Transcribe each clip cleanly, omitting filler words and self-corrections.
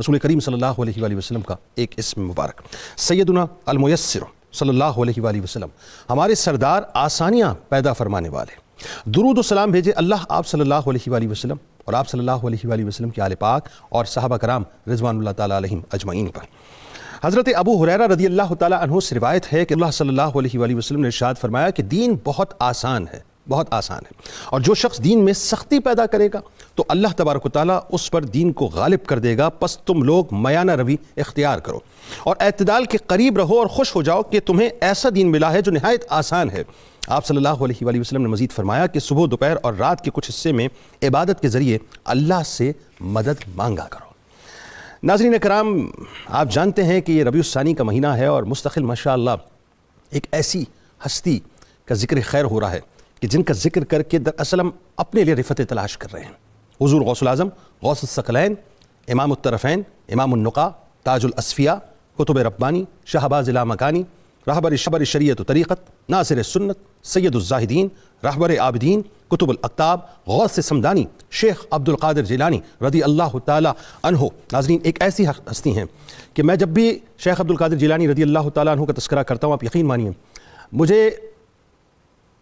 رسول کریم صلی اللہ علیہ وآلہ وسلم کا ایک اسم مبارک سیدنا الميسر صلی اللہ علیہ وآلہ وسلم، ہمارے سردار آسانیاں پیدا فرمانے والے، درود و سلام بھیجے اللہ آپ صلی اللہ علیہ وآلہ وسلم اور آپ صلی اللہ علیہ وآلہ وسلم کے آل پاک اور صحابہ کرام رضوان اللہ تعالیٰ علیہم اجمعین پر۔ حضرت ابو ہریرہ رضی اللہ تعالیٰ عنہ سے روایت ہے کہ اللہ صلی اللہ علیہ وآلہ وسلم نے ارشاد فرمایا کہ دین بہت آسان ہے، بہت آسان ہے، اور جو شخص دین میں سختی پیدا کرے گا تو اللہ تبارک و تعالیٰ اس پر دین کو غالب کر دے گا، پس تم لوگ میانہ روی اختیار کرو اور اعتدال کے قریب رہو اور خوش ہو جاؤ کہ تمہیں ایسا دین ملا ہے جو نہایت آسان ہے۔ آپ صلی اللہ علیہ وآلہ وسلم نے مزید فرمایا کہ صبح دوپہر اور رات کے کچھ حصے میں عبادت کے ذریعے اللہ سے مدد مانگا کرو۔ ناظرین کرام، آپ جانتے ہیں کہ یہ ربیع الثانی کا مہینہ ہے اور مستقل ماشاءاللہ ایک ایسی ہستی کا ذکر خیر ہو رہا ہے کہ جن کا ذکر کر کے دراصل ہم اپنے لیے رفعت تلاش کر رہے ہیں۔ حضور غوث الاعظم، غوث الثقلین، امام الطرفین، امام النقا، تاج الاصفیاء، قطب ربانی، شہباز لامکانی، رہبر شریعت و طریقت، ناصر سنت، سید الزاہدین، رہبر عابدین، قطب الاقطاب، غوث سمدانی، شیخ عبد القادر جیلانی رضی اللہ تعالیٰ عنہ۔ ناظرین، ایک ایسی ہستی ہیں کہ میں جب بھی شیخ عبد القادر جیلانی رضی اللہ تعالیٰ عنہ کا تذکرہ کرتا ہوں، آپ یقین مانیے مجھے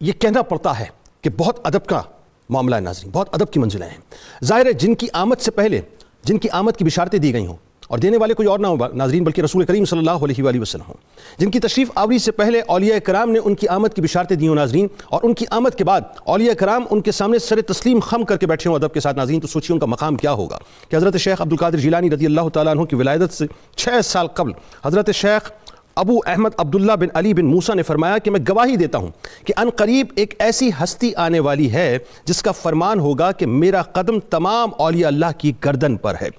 یہ کہنا پڑتا ہے کہ بہت ادب کا معاملہ ہے ناظرین، بہت ادب کی منزلیں ہیں۔ ظاہر ہے جن کی آمد سے پہلے جن کی آمد کی بشارتیں دی گئی ہوں، اور دینے والے کوئی اور نہ ہو ناظرین بلکہ رسول کریم صلی اللہ علیہ وآلہ وسلم ہوں، جن کی تشریف آوری سے پہلے اولیاء کرام نے ان کی آمد کی بشارتیں دی ہوں ناظرین، اور ان کی آمد کے بعد اولیاء کرام ان کے سامنے سر تسلیم خم کر کے بیٹھے ہوں ادب کے ساتھ ناظرین، تو سوچیے ان کا مقام کیا ہوگا کہ حضرت شیخ عبد القادر جیلانی رضی اللہ تعالیٰ عنہ کی ولادت سے 6 سال قبل حضرت شیخ ابو احمد عبداللہ بن علی بن موسیٰ نے فرمایا کہ میں گواہی دیتا ہوں کہ ان قریب ایک ایسی ہستی آنے والی ہے جس کا فرمان ہوگا کہ میرا قدم تمام اولیاء اللہ کی گردن پر ہے۔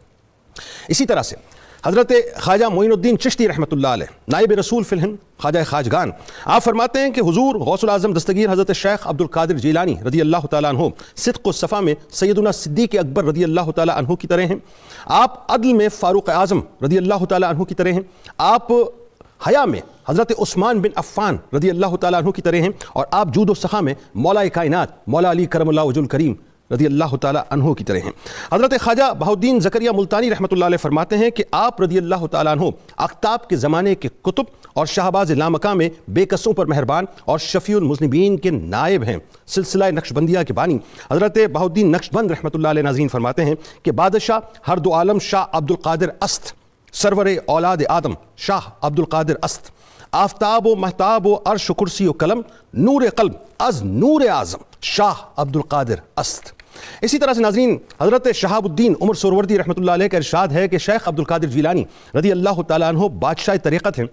اسی طرح سے حضرت خواجہ معین الدین چشتی رحمۃ اللہ علیہ، نائب رسول فی الہند، خواجہ خواجگان، آپ فرماتے ہیں کہ حضور غوث الاعظم دستگیر حضرت شیخ عبد القادر جیلانی رضی اللہ تعالیٰ عنہ صدق و صفا میں سیدنا صدیق اکبر رضی اللہ تعالیٰ عنہ کی طرح ہیں، آپ عدل میں فاروق اعظم رضی اللہ تعالیٰ عنہ کی طرح ہیں، آپ حیا میں حضرت عثمان بن عفان رضی اللہ تعالیٰ عنہ کی طرح ہیں، اور آپ جود و سخا میں مولا کائنات مولا علی کرم اللہ وجہ الکریم رضی اللہ تعالیٰ عنہ کی طرح ہیں۔ حضرت خواجہ بہاؤالدین زکریا ملتانی رحمۃ اللہ علیہ فرماتے ہیں کہ آپ رضی اللہ تعالیٰ عنہ اقطاب کے زمانے کے کتب اور شہباز لامکاں میں بے کسوں پر مہربان اور شفیع المذنبین کے نائب ہیں۔ سلسلہ نقشبندیہ کے بانی حضرت بہاؤالدین نقشبند رحمۃ اللہ علیہ ناظرین فرماتے ہیں کہ بادشاہ ہر دو عالم شاہ عبد القادر است، سرور اولاد آدم شاہ عبد القادر است، آفتاب و مہتاب و عرش و کرسی و قلم، نور قلب از نور اعظم شاہ عبد القادر است۔ اسی طرح سے ناظرین حضرت شہاب الدین عمر سہروردی رحمۃ اللہ علیہ کا ارشاد ہے کہ شیخ عبد القادر جیلانی رضی اللہ تعالیٰ عنہ بادشاہ طریقت ہیں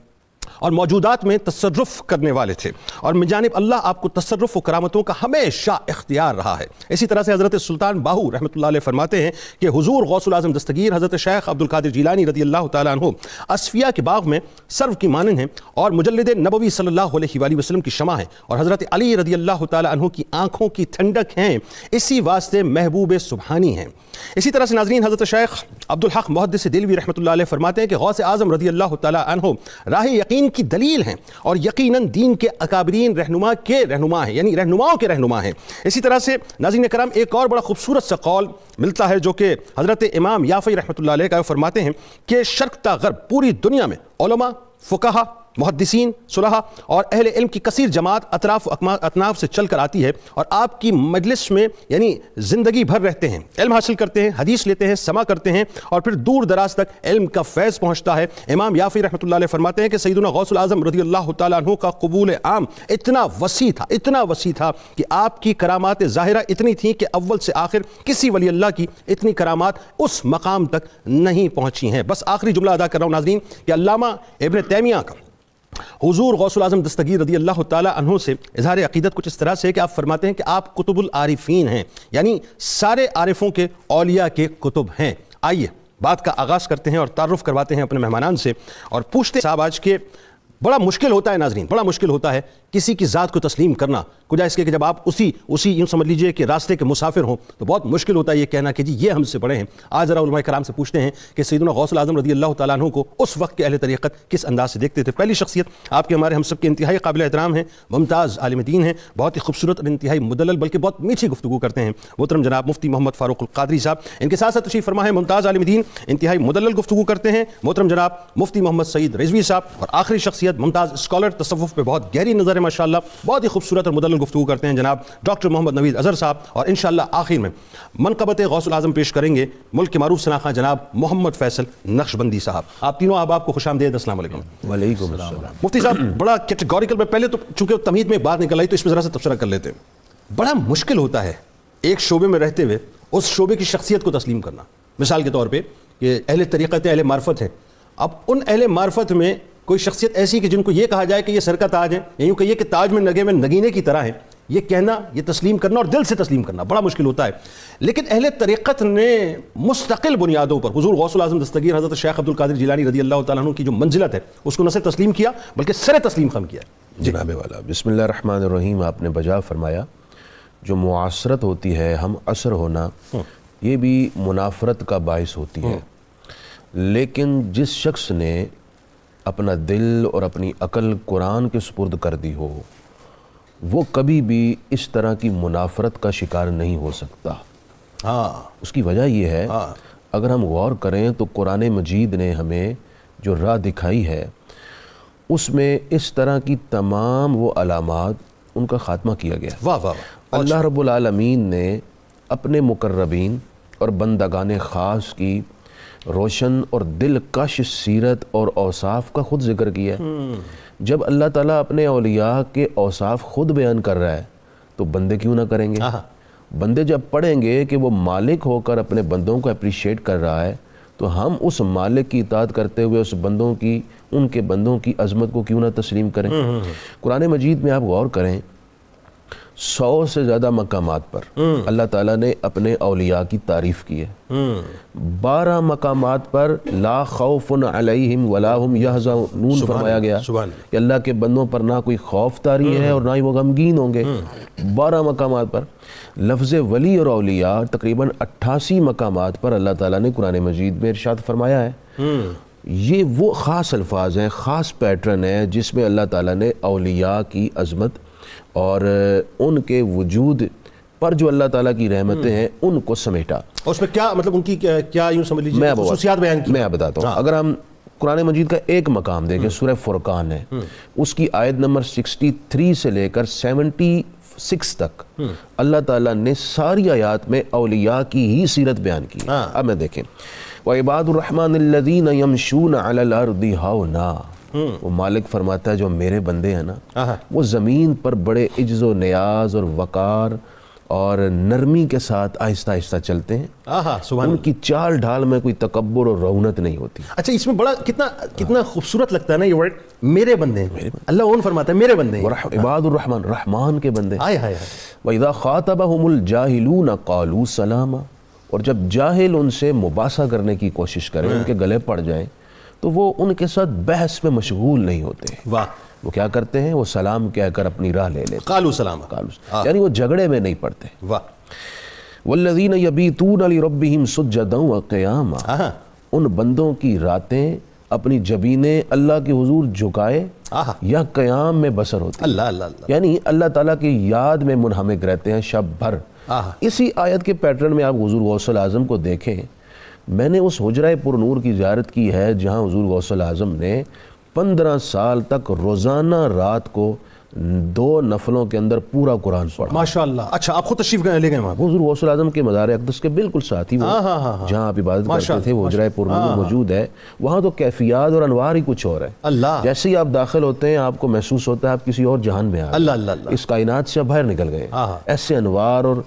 اور موجودات میں تصرف کرنے والے تھے، اور من جانب اللہ آپ کو تصرف و کرامتوں کا ہمیشہ اختیار رہا ہے۔ اسی طرح سے حضرت سلطان باہو رحمۃ اللہ علیہ فرماتے ہیں کہ حضور غوث الاعظم دستگیر حضرت شیخ عبد القادر جیلانی رضی اللہ تعالیٰ عنہ اصفیاء کے باغ میں سرو کی مانند ہیں اور مجلد نبوی صلی اللہ علیہ وآلہ وسلم کی شمع ہیں، اور حضرت علی رضی اللہ تعالیٰ عنہ کی آنکھوں کی ٹھنڈک ہیں، اسی واسطے محبوب سبحانی ہیں۔ اسی طرح سے ناظرین حضرت شیخ عبد الحق محدث دلوی رحمۃ اللہ علیہ فرماتے ہیں کہ غوث اعظم رضی اللہ تعالیٰ عنہ راہ یقین کی دلیل ہیں اور یقیناً دین کے اکابرین رہنما کے رہنما ہیں، یعنی رہنماؤں کے رہنما ہیں۔ اسی طرح سے ناظرین کرام ایک اور بڑا خوبصورت سا قول ملتا ہے جو کہ حضرت امام یافعی رحمۃ اللہ علیہ کا فرماتے ہیں کہ شرق تا غرب پوری دنیا میں علماء، فقہا، محدثین، صلحاء اور اہل علم کی کثیر جماعت اطراف و اطناف سے چل کر آتی ہے اور آپ کی مجلس میں یعنی زندگی بھر رہتے ہیں، علم حاصل کرتے ہیں، حدیث لیتے ہیں، سماع کرتے ہیں، اور پھر دور دراز تک علم کا فیض پہنچتا ہے۔ امام یافعی رحمۃ اللہ علیہ فرماتے ہیں کہ سیدنا غوث الاعظم رضی اللہ تعالیٰ عنہ کا قبول عام اتنا وسیع تھا کہ آپ کی کرامات ظاہرہ اتنی تھیں کہ اول سے آخر کسی ولی اللہ کی اتنی کرامات اس مقام تک نہیں پہنچی ہیں۔ بس آخری جملہ ادا کر رہا ہوں ناظرین کہ علامہ ابن تیمیہ کا حضور غوث الاعظم دستگیر رضی اللہ تعالیٰ عنہ سے اظہار عقیدت کچھ اس طرح سے ہے کہ آپ فرماتے ہیں کہ آپ کتب العارفین ہیں، یعنی سارے عارفوں کے اولیاء کے کتب ہیں۔ آئیے بات کا آغاز کرتے ہیں اور تعارف کرواتے ہیں اپنے مہمانان سے اور پوچھتے ہیں صاحب آج کے بڑا مشکل ہوتا ہے ناظرین، بڑا مشکل ہوتا ہے کسی کی ذات کو تسلیم کرنا، کجا اس کے کہ جب آپ اسی یوں سمجھ لیجئے کہ راستے کے مسافر ہوں تو بہت مشکل ہوتا ہے یہ کہنا کہ جی یہ ہم سے بڑے ہیں۔ آج ذرا علماء کرام سے پوچھتے ہیں کہ سیدنا غوث الاعظم رضی اللہ تعالیٰ عنہ کو اس وقت کے اہل طریقت کس انداز سے دیکھتے تھے۔ پہلی شخصیت آپ کے ہمارے ہم سب کے انتہائی قابل احترام ہیں، ممتاز عالم دین ہیں، بہت ہی خوبصورت اور انتہائی مدلل بلکہ بہت میٹھی گفتگو کرتے ہیں، محترم جناب مفتی محمد فاروق القادری صاحب۔ ان کے ساتھ ساتھ تشریف فرما ہے ممتاز عالم دین، انتہائی مدلل گفتگو کرتے ہیں، محترم جناب مفتی محمد سعید رضوی صاحب۔ اور آخری شخصیت ممتاز اسکالر، تصوف پہ بہت گہری نظر ہے ماشاءاللہ، بہت ہی خوبصورت اور مدلل گفتگو کرتے ہیں، جناب ڈاکٹر محمد نوید اظہر صاحب۔ اور انشاءاللہ آخر میں منقبت غوث الاعظم پیش کریں گے ملک کے معروف شناخواں جناب محمد فیصل نقشبندی صاحب۔ آپ تینوں آپ کو خوش آمدید، السلام علیکم۔ وعلیکم السلام۔ مفتی صاحب بڑا کیٹیگوریکل، میں پہلے تو چونکہ تمہید میں بات نکل آئی تو اس میں ذرا سا تبصرہ کر لیتے ہیں۔ بڑا مشکل ہوتا ہے ایک شعبے میں رہتے ہوئے اس شعبے کی شخصیت کو تسلیم کرنا۔ مثال کے طور پہ کہ اہل طریقت اہل معرفت ہیں، اب ان اہل معرفت میں کوئی شخصیت ایسی کہ جن کو یہ کہا جائے کہ یہ سر کا تاج ہے، یا یوں کہیے کہ تاج میں نگے میں نگینے کی طرح ہے، یہ کہنا، یہ تسلیم کرنا اور دل سے تسلیم کرنا بڑا مشکل ہوتا ہے۔ لیکن اہل طریقت نے مستقل بنیادوں پر حضور غوث الاعظم دستگیر حضرت شیخ عبد القادر جیلانی رضی اللہ تعالیٰ عنہ کی جو منزلت ہے اس کو نہ صرف تسلیم کیا بلکہ سر تسلیم خم کیا۔ جناب والا، بسم اللہ الرحمن الرحیم، آپ نے بجا فرمایا جو معاصرت ہوتی ہے، ہم عصر ہونا، یہ بھی منافرت کا باعث ہوتی ہے، لیکن جس شخص نے اپنا دل اور اپنی عقل قرآن کے سپرد کر دی ہو وہ کبھی بھی اس طرح کی منافرت کا شکار نہیں ہو سکتا۔ اس کی وجہ یہ ہے، اگر ہم غور کریں تو قرآن مجید نے ہمیں جو راہ دکھائی ہے اس میں اس طرح کی تمام وہ علامات ان کا خاتمہ کیا گیا۔ واہ واہ۔ اللہ رب العالمین نے اپنے مقربین اور بندگان خاص کی روشن اور دلکش سیرت اور اوصاف کا خود ذکر کیا ہے۔ جب اللہ تعالیٰ اپنے اولیاء کے اوصاف خود بیان کر رہا ہے تو بندے کیوں نہ کریں گے؟ بندے جب پڑھیں گے کہ وہ مالک ہو کر اپنے بندوں کو اپریشیٹ کر رہا ہے تو ہم اس مالک کی اطاعت کرتے ہوئے اس بندوں کی، ان کے بندوں کی عظمت کو کیوں نہ تسلیم کریں؟ قرآن مجید میں آپ غور کریں، 100 سے زیادہ مقامات پر اللہ تعالیٰ نے اپنے اولیاء کی تعریف کی ہے۔ 12 مقامات پر لا خوف علیہم ولا هم یحزنون فرمایا گیا کہ اللہ کے بندوں پر نہ کوئی خوف طاری ہے اور نہ ہی وہ غمگین ہوں گے۔ 12 مقامات پر لفظ ولی اور اولیاء تقریباً 88 مقامات پر اللہ تعالیٰ نے قرآن مجید میں ارشاد فرمایا ہے۔ یہ وہ خاص الفاظ ہیں، خاص پیٹرن ہے جس میں اللہ تعالیٰ نے اولیاء کی عظمت اور ان کے وجود پر جو اللہ تعالیٰ کی رحمتیں ہیں ان کو سمیٹا۔ اور اس میں کیا مطلب ان کی کیا یوں سمجھ لیجیے خصوصیات بیان کی؟ میں بتاتا ہوں۔ اگر ہم قرآن مجید کا ایک مقام دیکھیں، سورہ فرقان ہے، اس کی آیت نمبر 63 سے لے کر 76 تک اللہ تعالیٰ نے ساری آیات میں اولیاء کی ہی سیرت بیان کی۔ اب میں دیکھیں، وعباد الرحمن الذین یمشون علی الارض ہونا، وہ مالک فرماتا ہے جو میرے بندے ہیں نا وہ زمین پر بڑے عجز و نیاز اور وقار اور نرمی کے ساتھ آہستہ آہستہ چلتے ہیں، ان کی چال ڈھال میں کوئی تکبر اور رونت نہیں ہوتی۔ اچھا، اس میں بڑا کتنا خوبصورت لگتا ہے نا یہ ورڈ، میرے بندے ہیں، اللہ اون فرماتا ہے میرے بندے ہیں، عباد الرحمن، رحمان کے بندے۔ وَإِذَا خَاطَبَهُمُ الْجَاهِلُونَ قَالُوا سَلَامًا، اور جب جاہل ان سے مباحثہ کرنے کی کوشش کریں، ان کے گلے پڑ جائیں تو وہ ان کے ساتھ بحث میں مشغول نہیں ہوتے۔ واہ۔ وہ کیا کرتے ہیں؟ وہ سلام کہہ کر اپنی راہ لے لیتے، قالوا سلام، یعنی وہ جھگڑے میں نہیں پڑتے۔ واہ۔ والذین یبیتون لربہم سجدا وقیاما، ان بندوں کی راتیں اپنی جبینیں اللہ کے حضور جھکائے یا قیام میں بسر ہوتی، اللہ اللہ اللہ، یعنی اللہ تعالیٰ کی یاد میں منہمک رہتے ہیں شب بھر۔ اسی آیت کے پیٹرن میں آپ حضور غوث الاعظم کو دیکھیں، میں نے اس حجرہ پر نور کی زیارت کی ہے جہاں حضور غوث الاعظم نے 15 سال تک روزانہ رات کو 2 نفلوں کے اندر پورا قرآن پڑھا۔ ماشاءاللہ۔ اچھا، آپ خود تشریف لے گئے وہاں؟ حضور غوث الاعظم کے مزار اقدس کے بالکل ساتھ ہی وہ جہاں آپ عبادت کرتے تھے وہ حجرہ پر نور موجود ہے، وہاں تو کیفیات اور انوار ہی کچھ اور ہے۔ اللہ، جیسے ہی آپ داخل ہوتے ہیں آپ کو محسوس ہوتا ہے آپ کسی اور جہان میں آ گئے، اللہ اللہ اللہ، اس کائنات سے باہر نکل گئے۔ ایسے انوار اور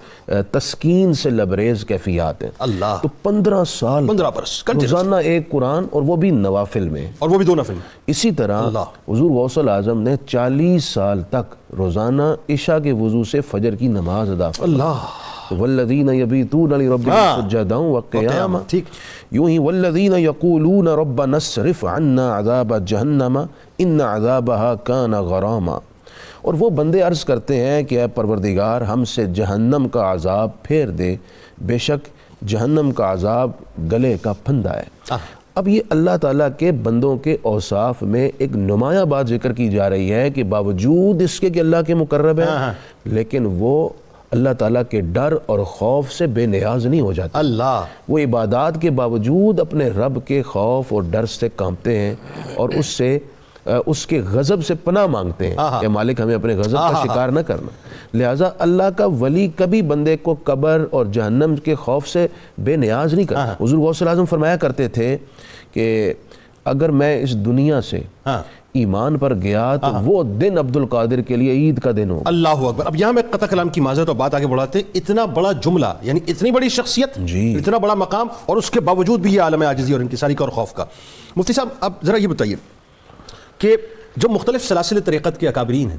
تسکین سے لبریز کیفیات ہیں۔ اللہ، تو 15 سال 15 برس روزانہ ایک قرآن، اور وہ بھی نوافل میں، اور وہ بھی 2 نفل۔ اسی طرح حضور غوث الاعظم نے 40 سال سال تک روزانہ عشاء کے وضو سے فجر کی نماز ادا فرمائے۔ اللہ، والذین یبیتون لربهم سجدا وقیاما، ٹھیک، یوں ہی والذین یقولون ربنا اصرف عنا عذاب جہنم ان عذابها کان غراما، اور وہ بندے عرض کرتے ہیں کہ اے پروردگار ہم سے جہنم کا عذاب پھیر دے، بے شک جہنم کا عذاب گلے کا پھندا ہے۔ اب یہ اللہ تعالیٰ کے بندوں کے اوصاف میں ایک نمایاں بات ذکر کی جا رہی ہے کہ باوجود اس کے کہ اللہ کے مقرب ہیں لیکن وہ اللہ تعالیٰ کے ڈر اور خوف سے بے نیاز نہیں ہو جاتے۔ اللہ، وہ عبادات کے باوجود اپنے رب کے خوف اور ڈر سے کانپتے ہیں اور اس کے غضب سے پناہ مانگتے ہیں کہ مالک ہمیں اپنے غضب کا شکار نہ کرنا۔ لہٰذا اللہ کا ولی کبھی بندے کو قبر اور جہنم کے خوف سے بے نیاز نہیں کرتا۔ حضور غوث اعظم فرمایا کرتے تھے کہ اگر میں اس دنیا سے ایمان پر گیا تو وہ دن عبد القادر کے لیے عید کا دن ہو۔ اللہ اکبر۔ اب یہاں میں قطع کلام کی معذرت اور بات آگے بڑھاتے ہیں، اتنا بڑا جملہ، یعنی اتنی بڑی شخصیت، اتنا بڑا مقام، اور اس کے باوجود بھی یہ عالم عاجزی اور انکساری کا اور خوف کا۔ مفتی صاحب اب ذرا یہ بتائیے کہ جو مختلف سلاسل طریقت کے اکابرین ہیں،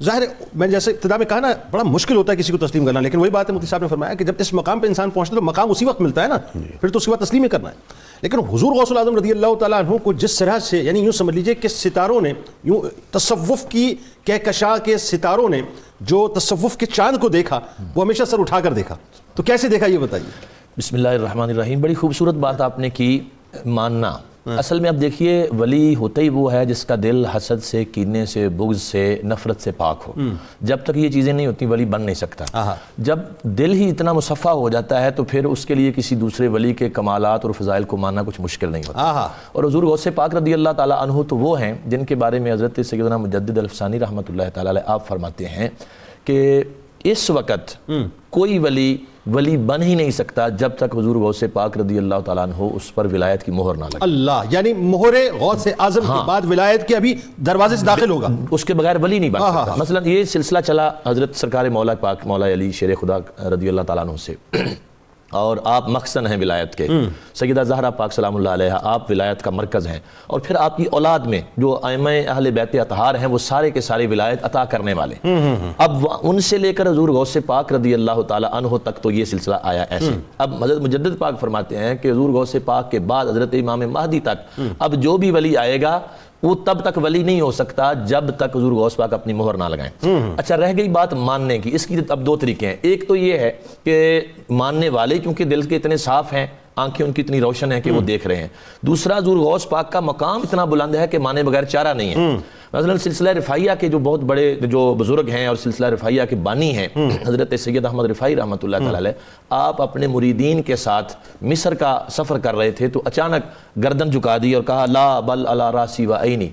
ظاہر ہے میں نے جیسے ابتدا میں کہا نا بڑا مشکل ہوتا ہے کسی کو تسلیم کرنا، لیکن وہی بات ہے مفتی صاحب نے فرمایا کہ جب اس مقام پہ انسان پہنچتا ہے تو مقام اسی وقت ملتا ہے نا، پھر تو اسی وقت تسلیم ہی کرنا ہے۔ لیکن حضور غوث اعظم رضی اللہ تعالیٰ عنہ کو جس طرح سے، یعنی یوں سمجھ لیجئے کہ ستاروں نے، یوں تصوف کی کہکشاں کے ستاروں نے جو تصوف کے چاند کو دیکھا وہ ہمیشہ سر اٹھا کر دیکھا، تو کیسے دیکھا یہ بتائیے۔ بسم اللہ الرحمن الرحیم۔ بڑی خوبصورت بات آپ نے کی، ماننا۔ اصل میں اب دیکھیے ولی ہوتا ہی وہ ہے جس کا دل حسد سے، کینے سے، بغض سے، نفرت سے پاک ہو۔ جب تک یہ چیزیں نہیں ہوتی ولی بن نہیں سکتا۔ جب دل ہی اتنا مصفہ ہو جاتا ہے تو پھر اس کے لیے کسی دوسرے ولی کے کمالات اور فضائل کو ماننا کچھ مشکل نہیں ہوتا۔ اور حضور غوث پاک رضی اللہ تعالیٰ عنہ تو وہ ہیں جن کے بارے میں حضرت سیدنا مجدد الفسانی رحمۃ اللہ تعالیٰ علیہ آپ فرماتے ہیں کہ اس وقت کوئی ولی بن ہی نہیں سکتا جب تک حضور غوث پاک رضی اللہ تعالیٰ عنہ اس پر ولایت کی مہر نہ لگے۔ اللہ، یعنی مہر غوث اعظم کے بعد ولایت کے ابھی دروازے سے داخل ہوگا، اس کے بغیر ولی نہیں بن سکتا۔ مثلا یہ سلسلہ چلا حضرت سرکار مولا پاک مولا علی شیر خدا رضی اللہ تعالیٰ عنہ سے، اور آپ مخزن ہیں ولایت کے، سیدہ زہرا پاک سلام اللہ علیہ آپ ولایت کا مرکز ہیں، اور پھر آپ کی اولاد میں جو ائمہ اہل بیت اطہار ہیں وہ سارے کے سارے ولایت عطا کرنے والے۔ اب ان سے لے کر حضور غوث پاک رضی اللہ تعالی عنہ تک تو یہ سلسلہ آیا ایسے۔ اب حضرت مجدد پاک فرماتے ہیں کہ حضور غوث پاک کے بعد حضرت امام مہدی تک اب جو بھی ولی آئے گا وہ تب تک ولی نہیں ہو سکتا جب تک حضور غوث پاک اپنی مہر نہ لگائیں۔ اچھا رہ گئی بات ماننے کی، اس کی اب دو طریقے ہیں۔ ایک تو یہ ہے کہ ماننے والے کیونکہ دل کے اتنے صاف ہیں، آنکھیں ان کی اتنی روشن ہیں کہ وہ دیکھ رہے ہیں۔ دوسرا حضور غوث پاک کا مقام اتنا بلند ہے کہ مانے بغیر چارہ نہیں ہے۔ مثلا سلسلہ رفاعیہ کے جو بہت بڑے جو بزرگ ہیں اور سلسلہ رفاعیہ کے بانی ہیں حضرت سید احمد رفاعی رحمۃ اللہ تعالی علیہ، آپ اپنے مریدین کے ساتھ مصر کا سفر کر رہے تھے تو اچانک گردن جھکا دی اور کہا لا بل علی راسی و عینی۔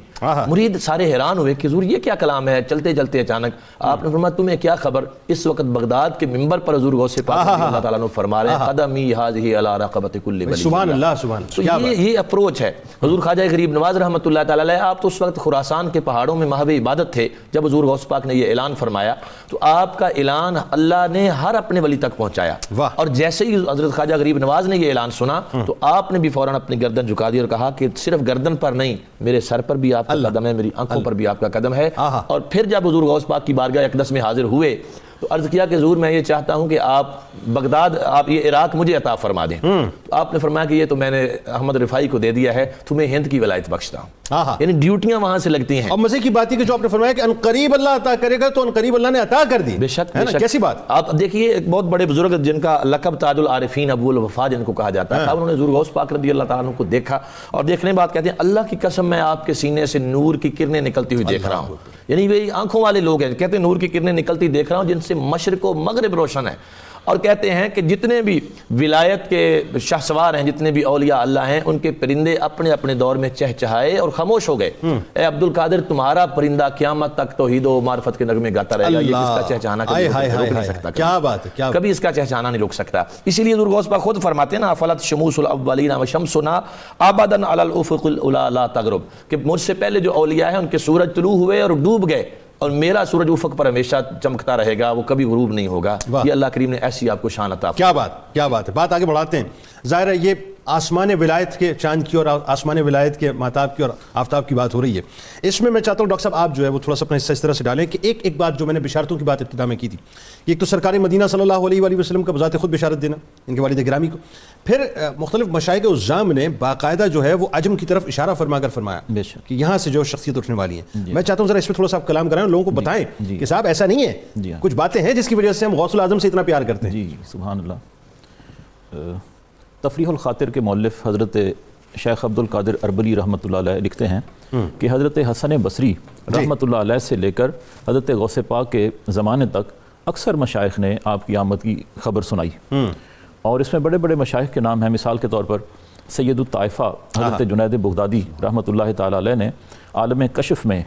مرید سارے حیران ہوئے کہ حضور یہ کیا کلام ہے، چلتے چلتے اچانک آپ نے فرمایا تمہیں کیا خبر، اس وقت بغداد کے منبر پر حضور غوث پاک رضی اللہ تعالیٰ عنہ فرما رہے ہیں قدمی ھذہ علی رقبۃ کل ولی۔ سبحان اللہ، سبحان اللہ۔ تو یہ اپروچ ہے حضور خواجہ غریب نواز رحمۃ اللہ تعالی علیہ۔ آپ تو اس وقت خراسان کے پہاڑوں میں محو عبادت تھے جب حضور غوث پاک نے یہ اعلان فرمایا، تو آپ کا اعلان اللہ نے ہر اپنے ولی تک پہنچایا۔ اور جیسے ہی حضرت خواجہ غریب نواز نے یہ اعلان سنا تو آپ نے بھی فوراً اپنی گردن جھکا دی اور کہا کہ صرف گردن پر نہیں، میرے سر پر بھی آپ کا قدم ہے، میری آنکھوں پر بھی آپ کا قدم ہے۔ اور پھر جب حضور غوث پاک کی بارگاہ اقدس میں حاضر ہوئے تو عرض کیا کہ حضور میں یہ چاہتا ہوں کہ آپ بغداد، آپ یہ عراق مجھے عطا فرما دیں۔ تو آپ نے فرمایا کہ یہ تو میں نے احمد رفاعی کو دے دیا ہے، تمہیں ہند کی ولایت بخشتا ہوں۔ یعنی ڈیوٹیاں وہاں سے لگتی ہیں۔ اور مزے کی بات ہے کہ جو آپ نے فرمایا کہ ان قریب اللہ عطا کرے گا تو ان قریب اللہ نے عطا کر دی۔ بے شک، کیسی بات۔ آپ دیکھیے ایک بہت بڑے بزرگ جن کا لقب تاج العارفین ابو الوفا جن کو کہا جاتا ہے، انہوں نے حضور غوث پاک رضی اللہ تعالیٰ عنہ کو دیکھا اور دیکھنے کے بعد کہتے ہیں اللہ کی قسم میں آپ کے سینے سے نور کی کرنیں نکلتی ہوئی دیکھ رہا ہوں۔ یعنی وہ آنکھوں والے لوگ ہیں، کہتے ہیں نور کی کرنیں نکلتی دیکھ رہا ہوں جن سے مشرق و مغرب روشن ہے۔ اور کہتے ہیں کہ جتنے بھی ولایت کے شاہ سوار ہیں، جتنے بھی اولیاء اللہ ہیں، ان کے پرندے اپنے اپنے دور میں چہچہائے اور خاموش ہو گئے۔ اے عبد القادر تمہارا پرندہ قیامت تک توحید و معرفت کے نغمے گاتا رہے گا، یہ اس کا چہچہانا کبھی روک نہیں سکتا، کیا بات ہے، کبھی اس کا چہچہانا نہیں روک سکتا۔ اسی لیے حضور غوث پاک خود فرماتے ہیں نا فلت شموس الاولین وشمسنا ابدا علی الافق العلی لا تغرب، کہ مجھ سے پہلے جو اولیاء ہیں ان کے سورج طلوع ہوئے اور ڈوب گئے، اور میرا سورج افق پر ہمیشہ چمکتا رہے گا، وہ کبھی غروب نہیں ہوگا۔ یہ اللہ کریم نے ایسی آپ کو شان عطا۔ کیا بات، کیا بات ہے۔ بات آگے بڑھاتے ہیں۔ ظاہر ہے یہ آسمان ولایت کے چاند کی اور آسمان ولایت کے مہتاب کی اور آفتاب کی بات ہو رہی ہے. اس میں چاہتا ہوں ڈاکٹر صاحب آپ جو ہے وہ تھوڑا سا اپنا حصہ اس طرح سے ڈالیں کہ ایک بات جو میں نے بشارتوں کی بات ابتدا میں کی تھی، ایک تو سرکار مدینہ صلی اللہ علیہ وآلہ وسلم کا بذات خود بشارت دینا ان کے والد گرامی کو، پھر مختلف مشائخ عظام نے باقاعدہ جو ہے وہ عجم کی طرف اشارہ فرما کر فرمایا کہ یہاں سے جو شخصیت اٹھنے والی ہیں. میں چاہتا ہوں ذرا اس پہ تھوڑا سا آپ کلام کرائیں، لوگوں کو بتائیں کہ صاحب ایسا نہیں ہے، کچھ باتیں ہیں جس کی وجہ سے ہم غوث الاعظم سے اتنا پیار کرتے ہیں. جی سبحان اللہ. تفریح الخاطر کے مؤلف حضرت شیخ عبد القادر اربلی رحمۃ اللہ علیہ لکھتے ہیں کہ حضرت حسن بصری رحمۃ اللہ علیہ سے لے کر حضرت غوث پاک کے زمانے تک اکثر مشائخ نے آپ کی آمد کی خبر سنائی، اور اس میں بڑے بڑے مشائخ کے نام ہیں. مثال کے طور پر سید الطائفہ حضرت جنید بغدادی رحمۃ اللہ تعالی علیہ نے عالم کشف میں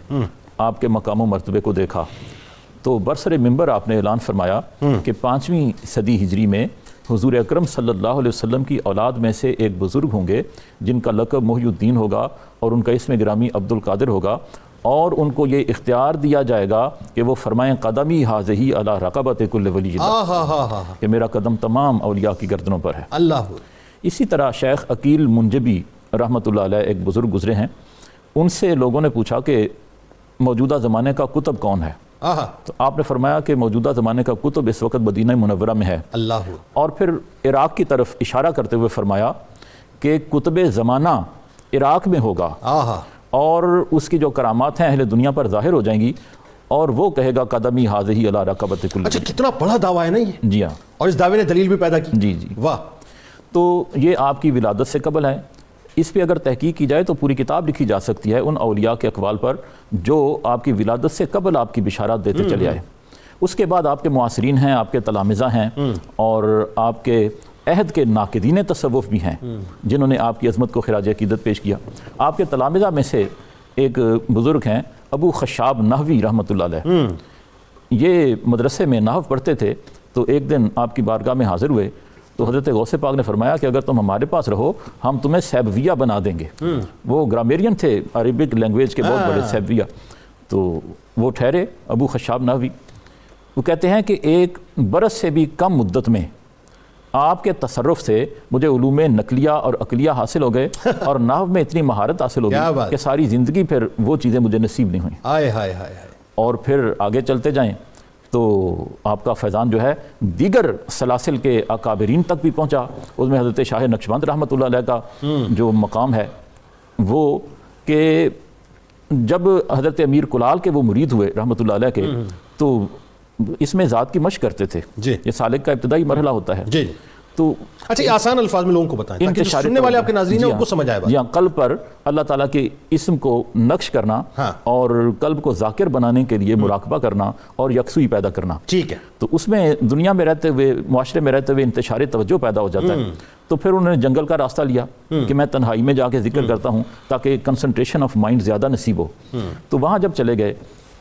آپ کے مقام و مرتبے کو دیکھا تو برسر منبر آپ نے اعلان فرمایا کہ 5ویں صدی ہجری میں حضور اکرم صلی اللہ علیہ وسلم کی اولاد میں سے ایک بزرگ ہوں گے جن کا لقب محی الدین ہوگا اور ان کا اسم گرامی عبد القادر ہوگا، اور ان کو یہ اختیار دیا جائے گا کہ وہ فرمائیں قدمی حاضہی علی رقبۃ کل ولی اللہ، کہ میرا قدم تمام اولیاء کی گردنوں پر ہے. اللہ. اسی طرح شیخ عقیل منجبی رحمۃ اللہ علیہ ایک بزرگ گزرے ہیں، ان سے لوگوں نے پوچھا کہ موجودہ زمانے کا کتب کون ہے، تو آپ نے فرمایا کہ موجودہ زمانے کا کتب اس وقت مدینہ منورہ میں ہے. اللہ. اور پھر عراق کی طرف اشارہ کرتے ہوئے فرمایا کہ کتب زمانہ عراق میں ہوگا اور اس کی جو کرامات ہیں اہل دنیا پر ظاہر ہو جائیں گی، اور وہ کہے گا قدمی حاضہی علی رقبۃ کل. اچھا کتنا بڑا دعویٰ ہے نا یہ. جی ہاں. اور اس دعوے نے دلیل بھی پیدا کی. جی جی. واہ. تو یہ آپ کی ولادت سے قبل ہے. اس پہ اگر تحقیق کی جائے تو پوری کتاب لکھی جا سکتی ہے ان اولیاء کے اقوال پر جو آپ کی ولادت سے قبل آپ کی بشارات دیتے چلے آئے. اس کے بعد آپ کے معاصرین ہیں، آپ کے تلامذہ ہیں، اور آپ کے عہد کے ناقدین تصوف بھی ہیں جنہوں نے آپ کی عظمت کو خراج عقیدت پیش کیا. آپ کے تلامذہ میں سے ایک بزرگ ہیں ابو خشاب نحوی رحمۃ اللہ علیہ. یہ مدرسے میں نحو پڑھتے تھے تو ایک دن آپ کی بارگاہ میں حاضر ہوئے تو حضرت غوث پاک نے فرمایا کہ اگر تم ہمارے پاس رہو ہم تمہیں سیبویہ بنا دیں گے. وہ گرامرین تھے، عربک لینگویج کے بہت بڑے سیبویہ. تو وہ ٹھہرے ابو خشاب نحوی، وہ کہتے ہیں کہ 1 برس سے بھی کم مدت میں آپ کے تصرف سے مجھے علوم نقلیہ اور عقلیہ حاصل ہو گئے اور نحو میں اتنی مہارت حاصل ہو گئی کہ ساری زندگی پھر وہ چیزیں مجھے نصیب نہیں ہوئیں. اور پھر آگے چلتے جائیں تو آپ کا فیضان جو ہے دیگر سلاسل کے اکابرین تک بھی پہنچا. اس میں حضرت شاہ نقشبند رحمۃ اللہ علیہ کا جو مقام ہے وہ کہ جب حضرت امیر کلال کے وہ مرید ہوئے رحمۃ اللہ علیہ کے تو اس میں ذات کی مشق کرتے تھے. یہ سالک کا ابتدائی مرحلہ ہوتا ہے. تو اچھا یہ آسان الفاظ میں لوگوں کو بتائیں تاکہ جو سننے والے آپ کے ناظرین ہیں ان کو سمجھ آئے. جی ہاں. قلب پر اللہ تعالیٰ کے اسم کو نقش کرنا اور قلب کو ذاکر بنانے کے لیے مراقبہ کرنا اور یکسوئی پیدا کرنا. ٹھیک ہے. تو اس میں دنیا میں رہتے ہوئے، معاشرے میں رہتے ہوئے انتشار توجہ پیدا ہو جاتا ہے. تو پھر انہوں نے جنگل کا راستہ لیا کہ میں تنہائی میں جا کے ذکر کرتا ہوں تاکہ کنسنٹریشن آف مائنڈ زیادہ نصیب ہو. تو وہاں جب چلے گئے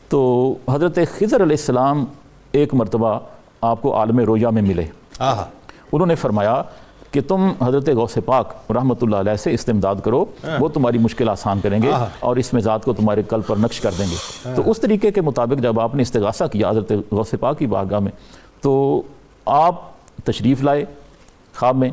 تو حضرت خضر علیہ السلام ایک مرتبہ آپ کو عالم رویا میں ملے. انہوں نے فرمایا کہ تم حضرت غوث پاک رحمۃ اللہ علیہ سے استمداد کرو، وہ تمہاری مشکل آسان کریں گے اور اس مزاج کو تمہارے قلب پر نقش کر دیں گے. تو اس طریقے کے مطابق جب آپ نے استغاثہ کیا حضرت غوث پاک کی بارگاہ میں تو آپ تشریف لائے خواب میں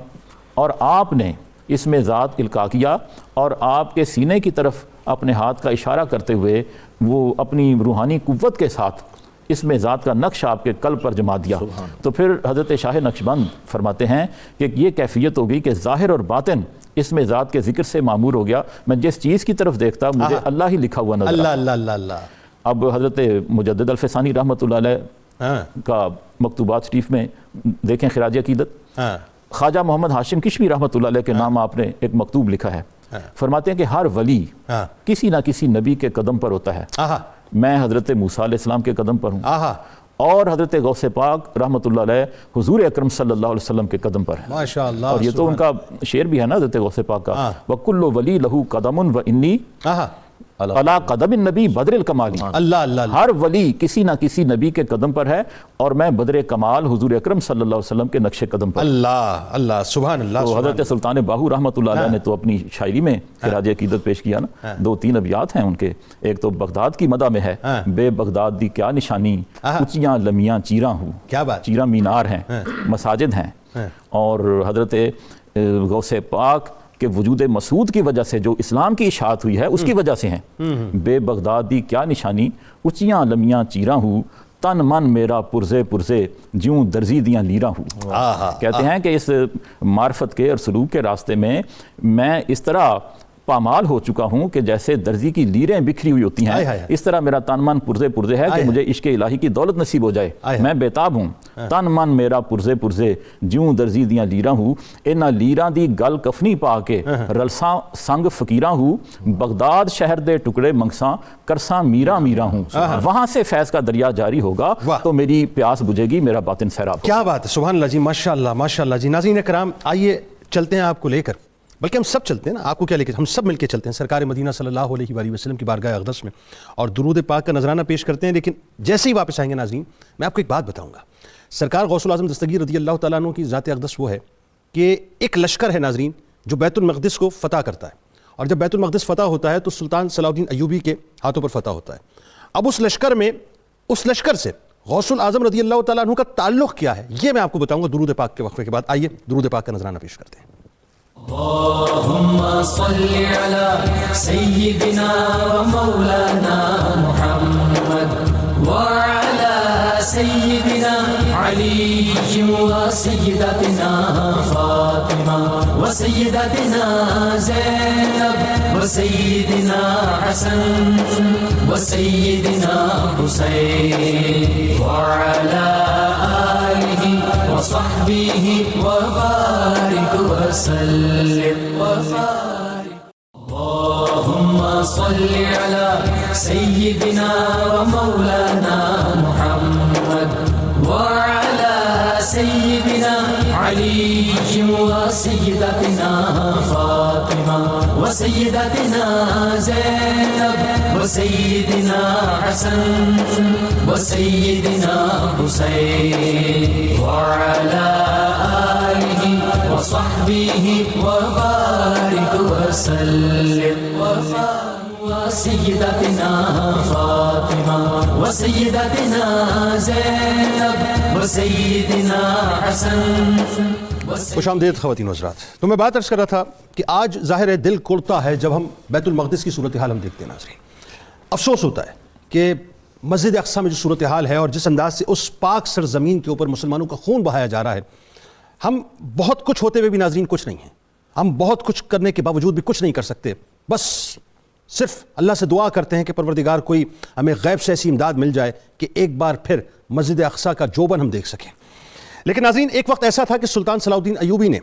اور آپ نے اس میں ذات القاء کیا اور آپ کے سینے کی طرف اپنے ہاتھ کا اشارہ کرتے ہوئے وہ اپنی روحانی قوت کے ساتھ اس میں ذات کا نقش آپ کے قلب پر جما دیا. تو پھر حضرت شاہ نقشبند فرماتے ہیں کہ یہ کیفیت ہوگی کہ ظاہر اور باطن اس میں ذات کے ذکر سے معمور ہو گیا. میں جس چیز کی طرف دیکھتا مجھے اللہ ہی لکھا ہوا نظر. اللہ. اب حضرت مجدد الفسانی رحمۃ اللہ علیہ کا مکتوبات شریف میں دیکھیں خراج عقیدت، خواجہ محمد ہاشم کشمی رحمۃ اللہ علیہ کے نام آپ نے ایک مکتوب لکھا ہے. فرماتے ہیں کہ ہر ولی کسی نہ کسی نبی کے قدم پر ہوتا ہے. میں حضرت موسیٰ علیہ السلام کے قدم پر ہوں اور حضرت غوث پاک رحمۃ اللہ علیہ حضور اکرم صلی اللہ علیہ وسلم کے قدم پر ہے. ماشاءاللہ. اور یہ تو ان کا شعر بھی ہے نا حضرت غوث پاک کا، وَكُلُّ وَلِي لَهُ قَدَمٌ وَإِنِّي عَلَىٰ قَدَمِ النَّبِي بَدْرِ الْكَمَالِ. ہر ولی کسی نہ کسی نبی کے قدم پر ہے اور میں بدر کمال حضور اکرم صلی اللہ علیہ وسلم کے نقش قدم پر. اللہ سبحان اللہ. تو حضرت سلطان باہو رحمۃ اللہ علیہ نے تو اپنی شاعری میں خراج عقیدت پیش کیا نا. 2-3 ابیات ہیں ان کے. ایک تو بغداد کی مدح میں ہے، بے بغداد دی کیا نشانی، اونچیاں لمیاں چیراں ہوں. کیا بات. چیراں مینار ہیں، مساجد ہیں. اور حضرت غوث پاک کہ وجود مسعود کی وجہ سے جو اسلام کی اشاعت ہوئی ہے اس کی وجہ سے ہیں۔ بے بغدادی کیا نشانی اچیاں لمیاں چیراں ہوں، تن من میرا پرزے پرزے جیوں درزی دیاں لیراں ہوں۔ کہتے ہیں کہ اس معرفت کے اور سلوک کے راستے میں میں اس طرح پامال ہو چکا ہوں کہ جیسے درزی کی لیریں بکھری ہوئی ہوتی ہیں، اس طرح میرا تن من پرزے پرزے ہے کہ مجھے عشق الہی کی دولت نصیب ہو جائے۔ میں بیتاب ہوں، تن من میرا پرزے پرزے جیوں درزی دیاں لیراں ہوں، انہاں لیراں دی گل کفنی پا کے رلساں سنگ فقیراں ہوں، بغداد شہر دے ٹکڑے منگساں کرساں میراں میراں ہوں۔ وہاں سے فیض کا دریا جاری ہوگا تو میری پیاس بجھے گی، میرا باطن سیراب ہوگا۔ کیا بات ہے، سبحان اللہ جی، ماشاء اللہ جی۔ ناظرین کرام، آئیے چلتے ہیں آپ کو لے کر، بلکہ ہم سب چلتے ہیں نا، آپ کو کیا لے کے، ہم سب مل کے چلتے ہیں سرکار مدینہ صلی اللہ علیہ وآلہ وسلم کی بارگاہ اقدس میں اور درود پاک کا نذرانہ پیش کرتے ہیں۔ لیکن جیسے ہی واپس آئیں گے ناظرین، میں آپ کو ایک بات بتاؤں گا۔ سرکار غوث الاعظم دستگیر رضی اللہ تعالیٰ عنہ کی ذات اقدس وہ ہے کہ ایک لشکر ہے ناظرین جو بیت المقدس کو فتح کرتا ہے، اور جب بیت المقدس فتح ہوتا ہے تو سلطان صلاح الدین ایوبی کے ہاتھوں پر فتح ہوتا ہے۔ اب اس لشکر سے غوث الاعظم رضی اللہ تعالیٰ عنہ کا تعلق کیا ہے، یہ میں آپ کو بتاؤں گا درود پاک کے وقفے کے بعد۔ آئیے درود پاک کا نذرانہ پیش کرتے ہیں۔ اللهم صل على سيدنا ومولانا محمد وعلى سيدنا علي وسيدتنا فاطمة وسيدتنا زينب وسيدنا حسن وسيدنا حسين وعلى آله وصحبه وبارك وسلم وبارك۔ اللهم صل على سيدنا ومولانا محمد وعلى سيدنا علي وسيدتنا فاطمة وسيدتنا زينب وسيدنا حسن وسيدنا حسين وعلى آله وصحبه وبارك وسلم وبارك۔ وسيدتنا فاطمة وسيدتنا زينب وسيدنا حسن۔ خوش آمدید خواتین و حضرات۔ تو میں بات عرض کر رہا تھا کہ آج ظاہر ہے دل کوڑتا ہے جب ہم بیت المقدس کی صورتحال ہم دیکھتے ہیں ناظرین۔ افسوس ہوتا ہے کہ مسجد اقصیٰ میں جو صورتحال ہے اور جس انداز سے اس پاک سرزمین کے اوپر مسلمانوں کا خون بہایا جا رہا ہے، ہم بہت کچھ ہوتے ہوئے بھی ناظرین کچھ نہیں ہیں، ہم بہت کچھ کرنے کے باوجود بھی کچھ نہیں کر سکتے، بس صرف اللہ سے دعا کرتے ہیں کہ پروردگار کوئی ہمیں غیب سے ایسی امداد مل جائے کہ ایک بار پھر مسجد اقصیٰ کا جوبن ہم دیکھ سکیں۔ لیکن ناظرین ایک وقت ایسا تھا کہ سلطان صلاح الدین ایوبی نے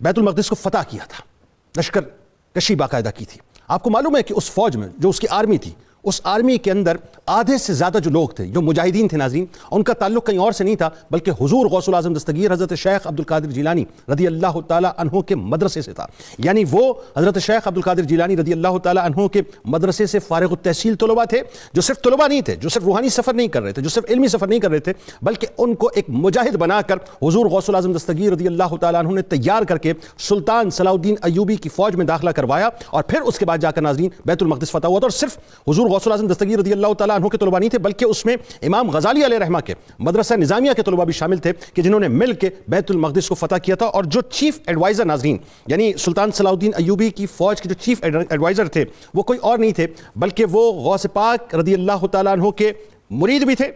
بیت المقدس کو فتح کیا تھا، لشکر کشی باقاعدہ کی تھی۔ آپ کو معلوم ہے کہ اس فوج میں جو اس کی آرمی تھی، اس آرمی کے اندر آدھے سے زیادہ جو لوگ تھے، جو مجاہدین تھے ناظرین، ان کا تعلق کہیں اور سے نہیں تھا بلکہ حضور غوث الاعظم دستگیر حضرت شیخ عبد القادر جیلانی رضی اللہ تعالیٰ عنہ کے مدرسے سے تھا۔ یعنی وہ حضرت شیخ عبد القادر جیلانی رضی اللہ تعالیٰ عنہ کے مدرسے سے فارغ التحصیل طلباء تھے، جو صرف طلباء نہیں تھے، جو صرف روحانی سفر نہیں کر رہے تھے، جو صرف علمی سفر نہیں کر رہے تھے، بلکہ ان کو ایک مجاہد بنا کر حضور غوث الاعظم دستگیر رضی اللہ تعالیٰ عنہ نے تیار کر کے سلطان صلاح الدین ایوبی کی فوج میں داخلہ کروایا، اور پھر اس کے بعد جا کر ناظرین بیت المقدس فتح ہوا تھا۔ اور صرف حضور غوث الاعظم دستگیر رضی اللہ تعالیٰ عنہ کے طلباء نہیں تھے بلکہ اس میں امام غزالی علیہ رحمہ کے مدرسہ نظامیہ کے طلباء بھی شامل تھے کہ جنہوں نے مل کے بیت المقدس کو فتح کیا تھا۔ اور جو چیف ایڈوائزر ناظرین، یعنی سلطان صلاح الدین ایوبی کی فوج کے جو چیف ایڈوائزر تھے، وہ کوئی اور نہیں تھے بلکہ وہ غوث پاک رضی اللہ تعالیٰ عنہ کے مرید بھی تھے،